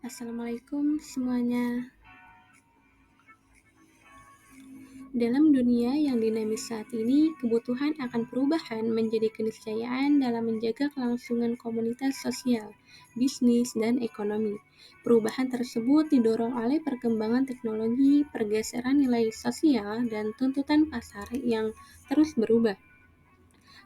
Assalamualaikum semuanya. Dalam dunia yang dinamis saat ini, kebutuhan akan perubahan menjadi keniscayaan dalam menjaga kelangsungan komunitas sosial, bisnis, dan ekonomi. Perubahan tersebut didorong oleh perkembangan teknologi, pergeseran nilai sosial, dan tuntutan pasar yang terus berubah.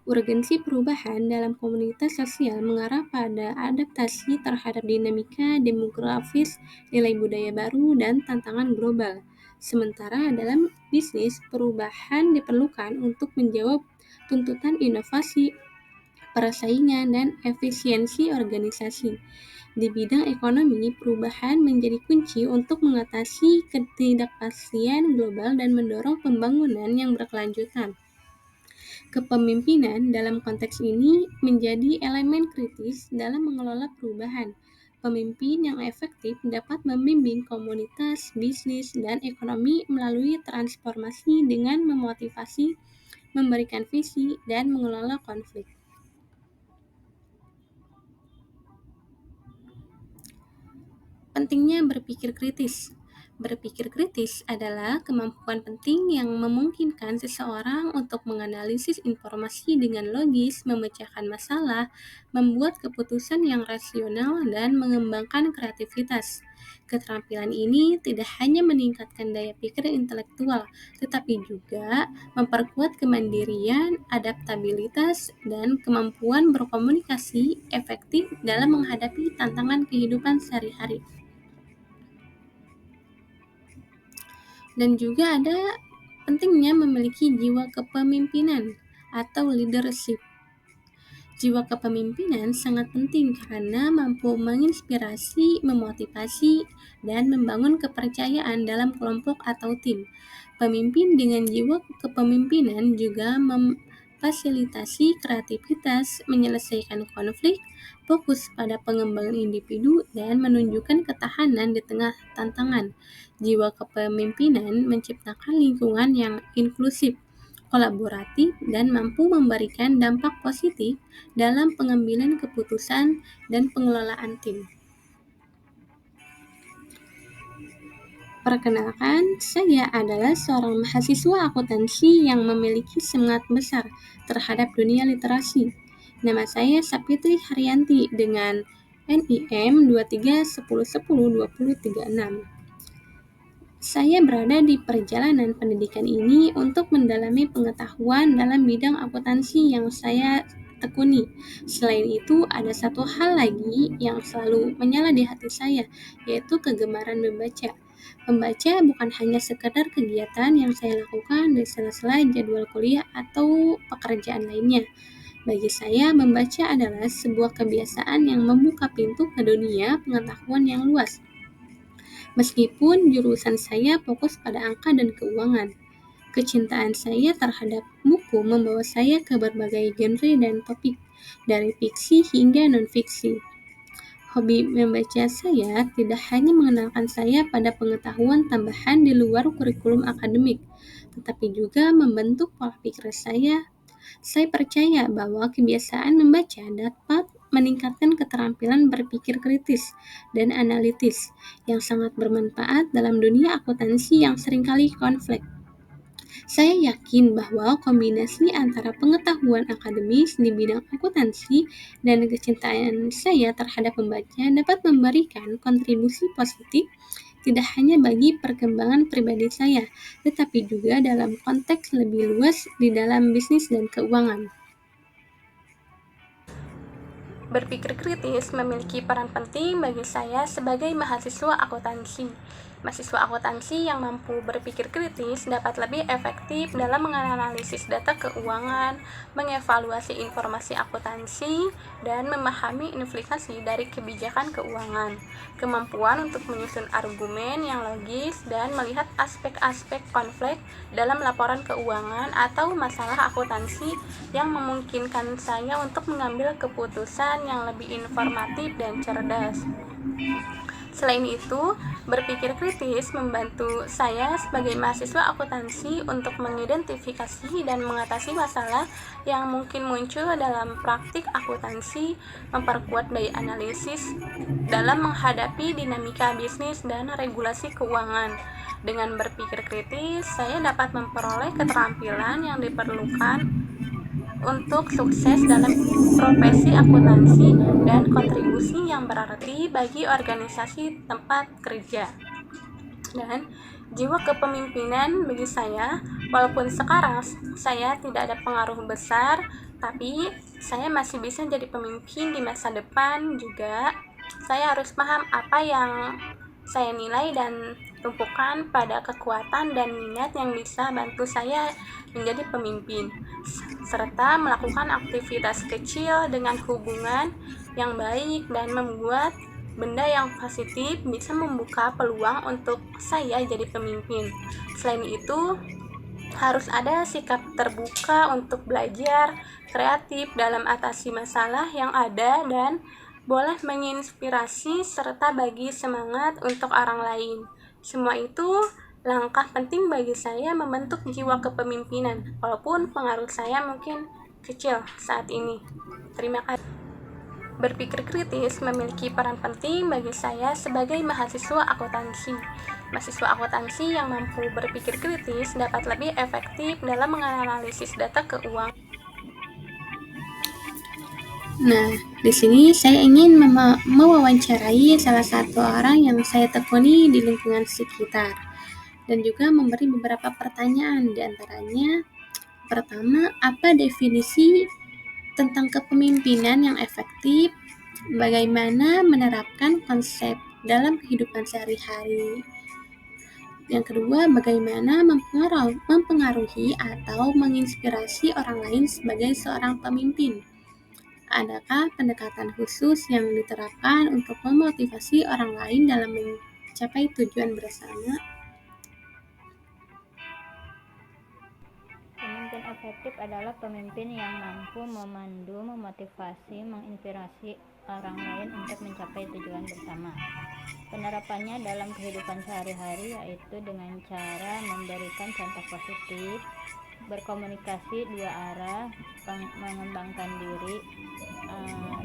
Urgensi perubahan dalam komunitas sosial mengarah pada adaptasi terhadap dinamika demografis, nilai budaya baru, dan tantangan global. Sementara dalam bisnis, perubahan diperlukan untuk menjawab tuntutan inovasi, persaingan, dan efisiensi organisasi. Di bidang ekonomi, perubahan menjadi kunci untuk mengatasi ketidakpastian global dan mendorong pembangunan yang berkelanjutan. Kepemimpinan dalam konteks ini menjadi elemen kritis dalam mengelola perubahan. Pemimpin yang efektif dapat membimbing komunitas, bisnis, dan ekonomi melalui transformasi dengan memotivasi, memberikan visi, dan mengelola konflik. Pentingnya berpikir kritis. Berpikir kritis adalah kemampuan penting yang memungkinkan seseorang untuk menganalisis informasi dengan logis, memecahkan masalah, membuat keputusan yang rasional, dan mengembangkan kreativitas. Keterampilan ini tidak hanya meningkatkan daya pikir intelektual, tetapi juga memperkuat kemandirian, adaptabilitas, dan kemampuan berkomunikasi efektif dalam menghadapi tantangan kehidupan sehari-hari. Dan juga ada pentingnya memiliki jiwa kepemimpinan atau leadership. Jiwa kepemimpinan sangat penting karena mampu menginspirasi, memotivasi, dan membangun kepercayaan dalam kelompok atau tim. Pemimpin dengan jiwa kepemimpinan juga memfasilitasi kreativitas, menyelesaikan konflik, fokus pada pengembangan individu, dan menunjukkan ketahanan di tengah tantangan. Jiwa kepemimpinan menciptakan lingkungan yang inklusif, kolaboratif, dan mampu memberikan dampak positif dalam pengambilan keputusan dan pengelolaan tim. Perkenalkan, saya adalah seorang mahasiswa akuntansi yang memiliki semangat besar terhadap dunia literasi. Nama saya Sapitri Haryanti dengan NIM 2310102036. Saya berada di perjalanan pendidikan ini untuk mendalami pengetahuan dalam bidang akuntansi yang saya tekuni. Selain itu, ada satu hal lagi yang selalu menyala di hati saya, yaitu kegemaran membaca. Membaca bukan hanya sekedar kegiatan yang saya lakukan di sela-sela jadwal kuliah atau pekerjaan lainnya. Bagi saya, membaca adalah sebuah kebiasaan yang membuka pintu ke dunia pengetahuan yang luas. Meskipun jurusan saya fokus pada angka dan keuangan, kecintaan saya terhadap buku membawa saya ke berbagai genre dan topik, dari fiksi hingga non-fiksi. Hobi membaca saya tidak hanya mengenalkan saya pada pengetahuan tambahan di luar kurikulum akademik, tetapi juga membentuk pola pikir saya. Saya percaya bahwa kebiasaan membaca dapat meningkatkan keterampilan berpikir kritis dan analitis yang sangat bermanfaat dalam dunia akuntansi yang seringkali konflik. Saya yakin bahwa kombinasi antara pengetahuan akademis di bidang akuntansi dan kecintaan saya terhadap membaca dapat memberikan kontribusi positif tidak hanya bagi perkembangan pribadi saya, tetapi juga dalam konteks lebih luas di dalam bisnis dan keuangan. Berpikir kritis memiliki peran penting bagi saya sebagai mahasiswa akuntansi. Mahasiswa akuntansi yang mampu berpikir kritis dapat lebih efektif dalam menganalisis data keuangan, mengevaluasi informasi akuntansi, dan memahami implikasi dari kebijakan keuangan. Kemampuan untuk menyusun argumen yang logis dan melihat aspek-aspek konflik dalam laporan keuangan atau masalah akuntansi yang memungkinkan saya untuk mengambil keputusan yang lebih informatif dan cerdas. Selain itu, berpikir kritis membantu saya sebagai mahasiswa akuntansi untuk mengidentifikasi dan mengatasi masalah yang mungkin muncul dalam praktik akuntansi, memperkuat daya analisis dalam menghadapi dinamika bisnis dan regulasi keuangan. Dengan berpikir kritis, saya dapat memperoleh keterampilan yang diperlukan untuk sukses dalam profesi akuntansi dan kontribusi yang berarti bagi organisasi tempat kerja. Dan jiwa kepemimpinan bagi saya, walaupun sekarang saya tidak ada pengaruh besar, tapi saya masih bisa jadi pemimpin di masa depan juga. Saya harus paham apa yang saya nilai dan tumpukan pada kekuatan dan minat yang bisa bantu saya menjadi pemimpin, serta melakukan aktivitas kecil dengan hubungan yang baik dan membuat benda yang positif bisa membuka peluang untuk saya jadi pemimpin. Selain itu, harus ada sikap terbuka untuk belajar, kreatif dalam atasi masalah yang ada, dan boleh menginspirasi serta bagi semangat untuk orang lain. Semua itu langkah penting bagi saya membentuk jiwa kepemimpinan, walaupun pengaruh saya mungkin kecil saat ini. Terima kasih. Berpikir kritis memiliki peran penting bagi saya sebagai mahasiswa akuntansi. Mahasiswa akuntansi yang mampu berpikir kritis dapat lebih efektif dalam menganalisis data keuangan. Nah, di sini saya ingin mewawancarai salah satu orang yang saya tekuni di lingkungan sekitar dan juga memberi beberapa pertanyaan, di antaranya pertama, apa definisi tentang kepemimpinan yang efektif, bagaimana menerapkan konsep dalam kehidupan sehari-hari. Yang kedua, bagaimana mempengaruhi atau menginspirasi orang lain sebagai seorang pemimpin. Adakah pendekatan khusus yang diterapkan untuk memotivasi orang lain dalam mencapai tujuan bersama? Pemimpin efektif adalah pemimpin yang mampu memandu, memotivasi, menginspirasi orang lain untuk mencapai tujuan bersama. Penerapannya dalam kehidupan sehari-hari yaitu dengan cara memberikan contoh positif, berkomunikasi dua arah, mengembangkan diri,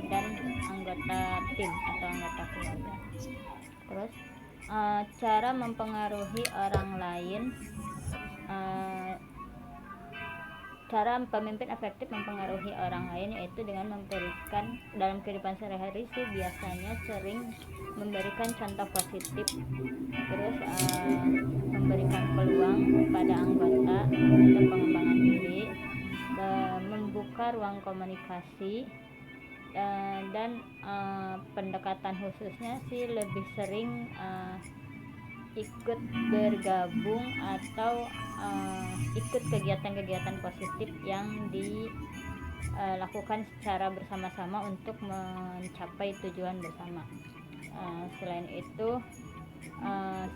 dan anggota tim atau anggota keluarga. Terus cara mempengaruhi orang lain, cara pemimpin efektif mempengaruhi orang lain yaitu dengan memberikan, dalam kehidupan sehari-hari sih biasanya sering memberikan contoh positif, terus memberikan peluang kepada anggota untuk pengembangan diri, membuka ruang komunikasi, dan pendekatan khususnya sih lebih sering ikut bergabung atau ikut kegiatan-kegiatan positif yang dilakukan secara bersama-sama untuk mencapai tujuan bersama. Selain itu,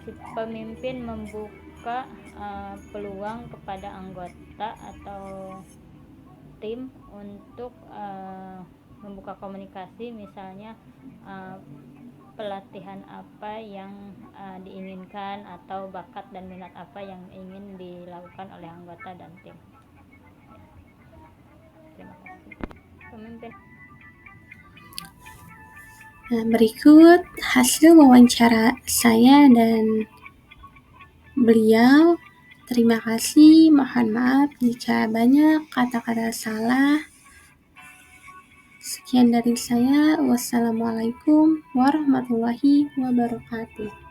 si pemimpin membuka peluang kepada anggota atau tim untuk membuka komunikasi, misalnya pelatihan apa yang diinginkan atau bakat dan minat apa yang ingin dilakukan oleh anggota dan tim. Terima kasih. Pemimpin. Nah, berikut hasil wawancara saya dan beliau. Terima kasih, mohon maaf jika banyak kata-kata salah. Sekian dari saya. Wassalamualaikum warahmatullahi wabarakatuh.